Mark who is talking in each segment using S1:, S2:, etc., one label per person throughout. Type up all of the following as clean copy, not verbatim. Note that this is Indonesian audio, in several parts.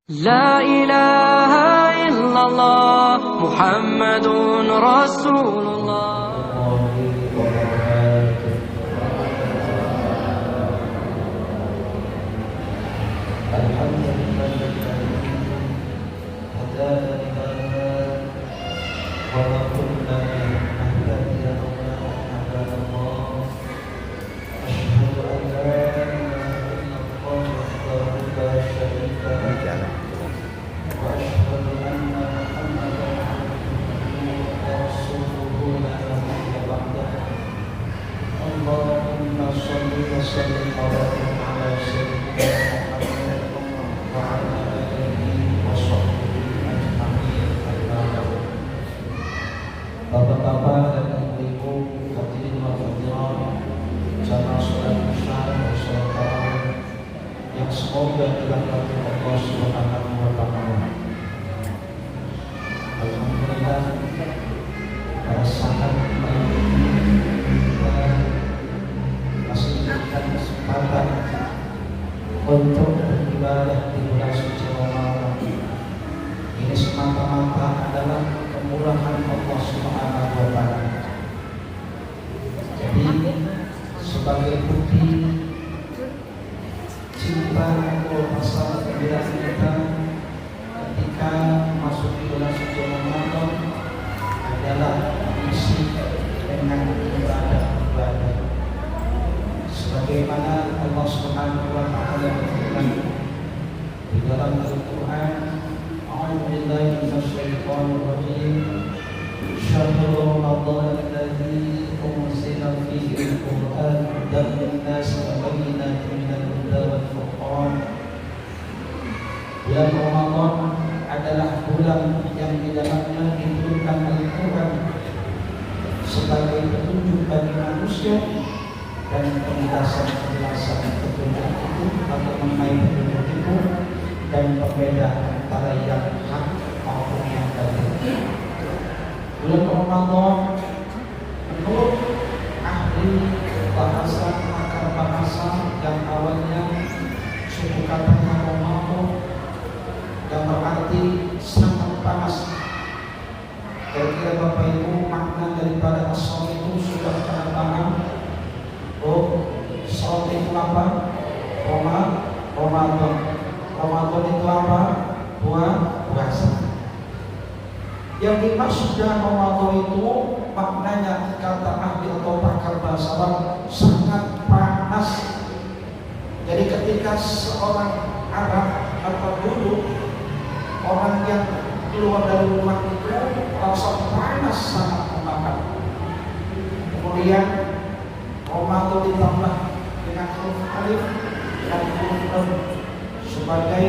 S1: لا إله إلا الله محمد رسول الله.
S2: الحمد لله الذي هدانا لهذا وما كنا لنهتدي لولا أن هدانا الله. أشهد أن لا إله إلا الله وحده لا شريك له وأشهد أن محمدا عبده ورسوله لا نبي بعده. اللهم صل وسلم وبارك على سيدنا محمد وعلى آله وصحبه أجمعين. Bapak-bapak dan ibu-ibu hadirin wa hadirat jamaah salat Isya dan salat tarawih yang semoga dirahmati Allah Subhanahu wa taala. Alhamdulillah, pada saat kita masih diberikan kesempatan untuk beribadah di bulan suci Ramadan. Ini semata-mata adalah kemurahan Allah Subhanahu wa taala. Jadi sebagai bukti cinta Allah rasa kegembiraan kita ketika masuk di bulan suci Ramadan adalah mengisi dengan ibadah-ibadah. Sebagaimana Allah Subhanahu wa taala berfirman di dalam Al-Qur'an, a'udzu billahi minasyaitonir rajim. Syahrul Ramadan alladzi unzila fihi al-Qur'an hudan lin-nasi wa bayyinatin minal huda wal furqan. Bulan Ramadan adalah bulan yang di dalamnya diturunkan Al-Qur'an sebagai petunjuk bagi manusia dan penjelasan petunjuk itu atau mengenai petunjuk itu dan berbeda antara yang hak maupun yang batil. Bulan Ramadan menurut ahli bahasa akar bahasa yang awalnya suku katanya Ramadan yang berarti sangat panas. Kira-kira Bapak Ibu makna daripada asal itu sudah terang. Oh, salat itu apa? Ramadan. Ramadan itu apa? Puasa. Yang dimaksud dengan Ramadan itu maknanya kata ahli atau pakar bahasa Arab sangat panas. Jadi ketika seorang Arab atau dulu orang yang keluar dari rumah itu rasa panas sangat membakar. Kemudian Ramadan ditambah dengan huruf alif dan huruf lam sebagai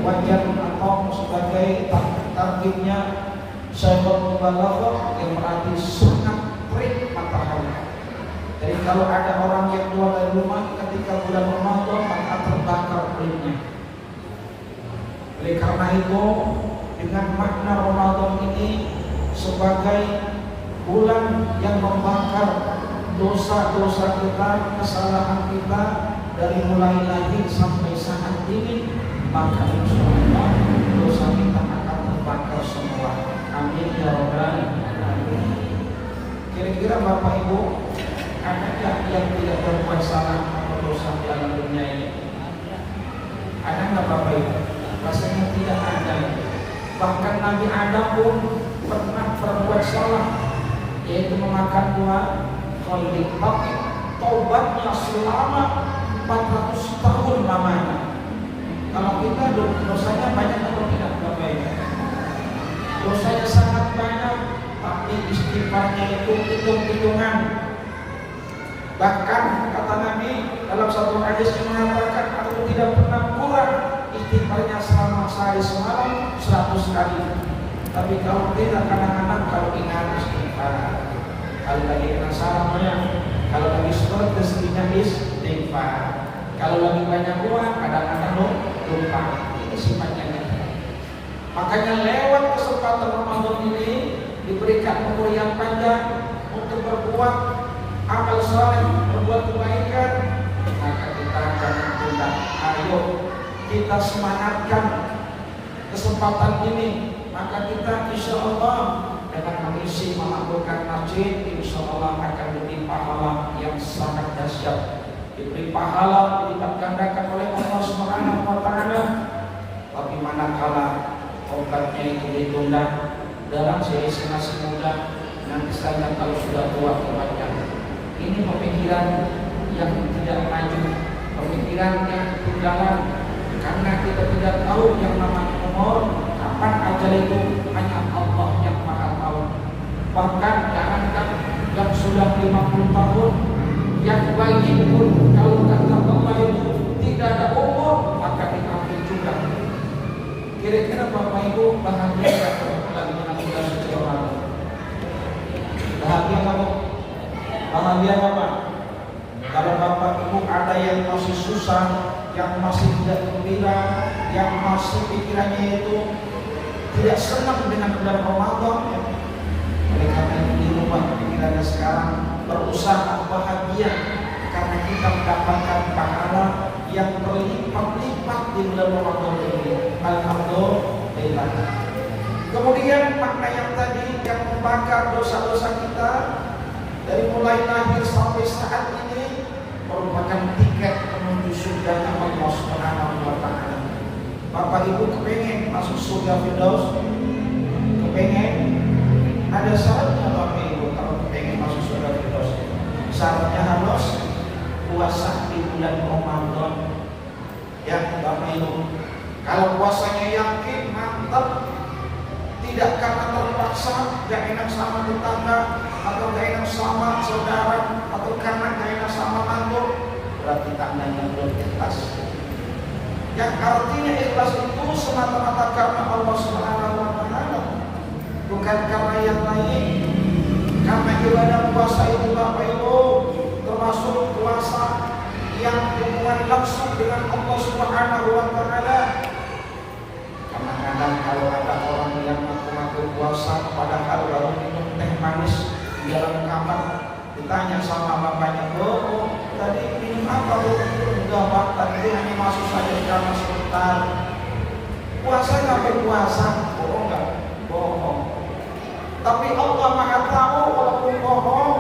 S2: wajan atau sebagai targetnya Syaikh Mubalaghah yang berarti sangat terik matahari. Jadi kalau ada orang yang keluar dari rumah ketika bulan Ramadan maka terbakar kulitnya. Oleh karena itu dengan makna Ramadan ini sebagai bulan yang membakar dosa-dosa kita, kesalahan kita dari mulai lahir sampai saat ini, maka insyaallah dosa kita akan terbakar semua. Amin ya rabbal alamin. Kira-kira Bapak Ibu adakah yang tidak berbuat salah atau dosa di alam dunia ini? Ada nggak Bapak Ibu? Rasanya tidak ada. Bahkan Nabi Adam pun pernah berbuat salah, yaitu memakan buah khalid, tapi taubatnya selama 400 tahun lamanya. Kalau kita dosanya banyak atau tidak Bapak Ibu? Dosanya sangat banyak, tapi istighfarnya itu hitung-hitungan. Bahkan kata Nabi dalam satu hadis yang mengatakan aku tidak pernah kurang istighfarnya selama sehari semalam 100 kali. Tapi kalau tidak kadang-kadang kalau ingat istighfar, kalau lagi kena salamnya, kalau lagi sholat keseringan istighfar, kalau lagi banyak uang kadang-kadang lupa. Ini sifatnya kita. Makanya lewat kesempatan Ramadan ini diberikan umur yang panjang untuk berbuat amal saleh, berbuat kebaikan, maka kita akan tunda. Ayo kita semangatkan kesempatan ini, maka kita insya Allah dengan mengisi memakmurkan masjid, insya Allah akan diberi pahala yang sangat dahsyat, diberi pahala dilipat gandakan oleh Allah Subhanahu wa Ta'ala. Tapi manakala obatnya itu ditunda dalam sisi masih muda, nanti saja kalau sudah tua obatnya. Ini pemikiran yang tidak maju, pemikiran yang ketinggalan, karena kita tidak tahu yang namanya umur, kapan ajal itu hanya Allah yang Maha tahu. Bahkan jangankan yang sudah 50 tahun, yang bayi pun kalau kata Allah itu tidak ada umur, maka diambil juga. Kira-kira Bapak Ibu bahagia nggak kalau dengan bulan suci Ramadan? Bahagia nggak Bu? Bahagia nggak Pak? Kalau Bapak Ibu ada yang masih susah, yang masih tidak gembira, yang masih pikirannya itu tidak senang dengan bulan Ramadan, oleh karena itu di rumah pikirannya sekarang berusaha bahagia karena kita mendapatkan pahala yang berlipat-lipat di bulan Ramadan ini. Alhamdulillah. Kemudian makna yang tadi yang membakar dosa-dosa kita dari mulai lahir sampai saat ini merupakan tiket menuju surga Allah Subhanahu wa Ta'ala. Bapak Ibu kepengen masuk surga Firdaus? Kepengen? Ada syaratnya Bapak Ibu kalau kepengen masuk surga Firdaus. Syaratnya harus puasa di bulan Ramadan. Ya Bapak Ibu, kalau puasanya yakin, mantap, tidak karena terpaksa, gak enak sama tetangga, atau gak enak sama saudara, atau karena gak enak sama mantu, berarti tandanya belum ikhlas. Yang artinya ikhlas itu semata-mata karena Allah Subhanahu wa Ta'ala, bukan karena yang lain. Karena ibadah puasa itu Bapak Ibu termasuk puasa yang hubungan langsung dengan Allah Subhanahu wa Ta'ala. Kadang-kadang kalau ada orang yang mengaku puasa padahal baru minum teh manis di dalam kamar, ditanya sama bapaknya, "Oh, tadi minum apa Bu?" "Enggak Pak, tadi hanya masuk saja di kamar sebentar." Puasa sampai puasa, bohong enggak? Bohong. Tapi Allah Maha tahu walaupun bohong.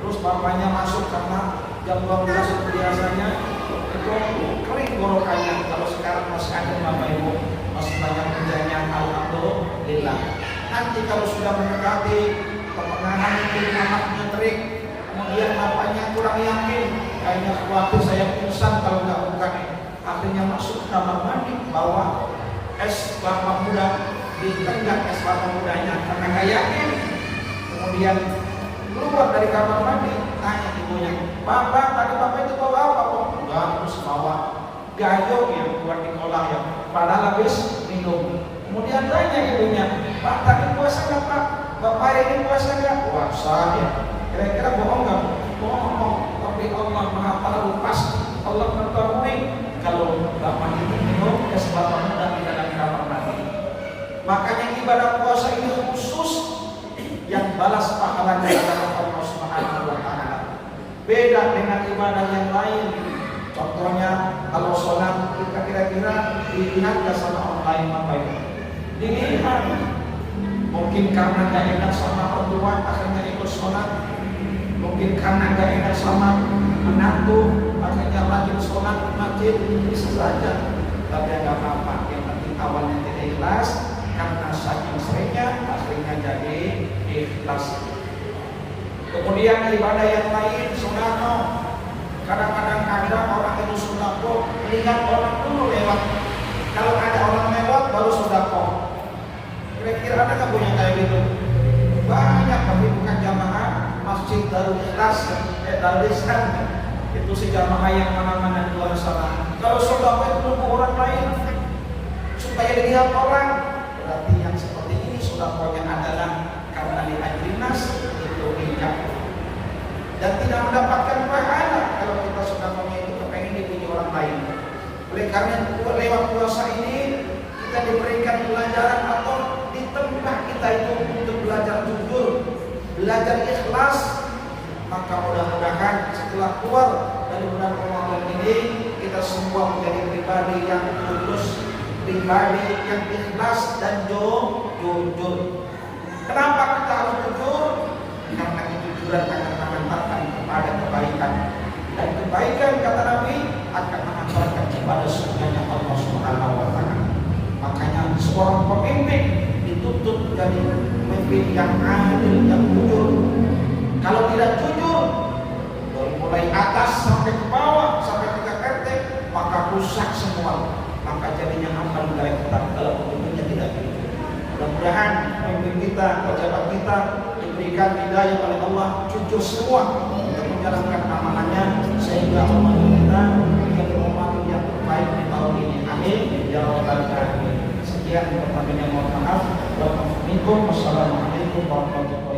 S2: Terus bapaknya masuk karena jam 12 itu biasanya itu kering gorokannya. Kalau sekarang masih ada Bapak Ibu, masih banyak kerjanya, alhamdulillah. Nanti kalau sudah mendekati pertengahan itu anaknya terik, kemudian bapaknya kurang yakin, kayaknya khawatir saya pingsan kalau nggak buka. Akhirnya masuk ke kamar mandi, bawa es kelapa muda, ditenggak es kelapa mudanya karena nggak yakin. Kemudian keluar dari kamar mandi, tanya ibunya, "Bapak, tadi Bapak itu bawa apa Kok?" "Enggak, terus bawa gayung yang buat di kolam ya, padahal habis minum." Kemudian tanya ibunya, "Pak, tadi puasa nggak Pak? Bapak hari ini puasa nggak?" "Puasa ya." Kira-kira bohong nggak? Bohong. Tapi Allah Maha tahu, pasti Allah mengetahui kalau bapak itu minum es kelapa muda di dalam kamar mandi. Makanya ibadah puasa ini khusus yang balas pahalanya adalah Allah Subhanahu wa Ta'ala. Beda dengan ibadah yang lain. Contohnya kalau sholat kita kira-kira dilihat gak sama orang lain apa itu? Dilihat. Mungkin karena gak enak sama orang tua akhirnya ikut sholat. Mungkin karena gak enak sama menantu akhirnya rajin sholat di masjid. Bisa saja. Tapi gak apa-apa. Yang penting awalnya tidak ikhlas, karena saking seringnya akhirnya jadi ikhlas. Kemudian ibadah yang lain sunah. Kadang-kadang ada orang itu sodako melihat orang dulu lewat. Kalau ada orang lewat baru sodako. Kira-kira ada nggak punya kayak gitu? Banyak, tapi bukan jamaah masjid Darul Ikhlas, Darul Ihsan. Itu si jamaah yang mana-mana di luar sana. Kalau sodako itu nunggu orang lain supaya dilihat orang, berarti yang seperti ini sodakonya adalah karena diajrinas itu hijab dan tidak mendapatkan pahala kalau kita sodakonya itu kepengen dipuji orang lain. Oleh karena lewat puasa ini kita diberikan pelajaran atau ditempa kita itu untuk belajar jujur, belajar ikhlas. Maka mudah-mudahan setelah keluar dari bulan Ramadan ini kita semua menjadi pribadi yang tulus, pribadi yang ikhlas dan jujur. Kenapa kita harus jujur? Karena kejujuran akan mengantarkan kepada kebaikan, dan kebaikan kata Nabi akan mengantarkan kepada surganya Allah Subhanahu wa taala. Makanya seorang pemimpin dituntut menjadi pemimpin yang adil, yang jujur. Kalau tidak jujur, dari mulai atas sampai ke bawah, sampai ke RT, maka rusak semua. Maka jadinya amal dari kita kalau pemimpinnya tidak jujur. Mudah-mudahan pemimpin kita, pejabat kita diberikan hidayah oleh Allah, jujur semua untuk menjalankan amanahnya, sehingga umat kita menjadi umat yang terbaik di tahun ini. Amin ya rabbal alamin. Sekian pertanyaannya, mohon maaf. Wassalamualaikum warahmatullahi wabarakatuh.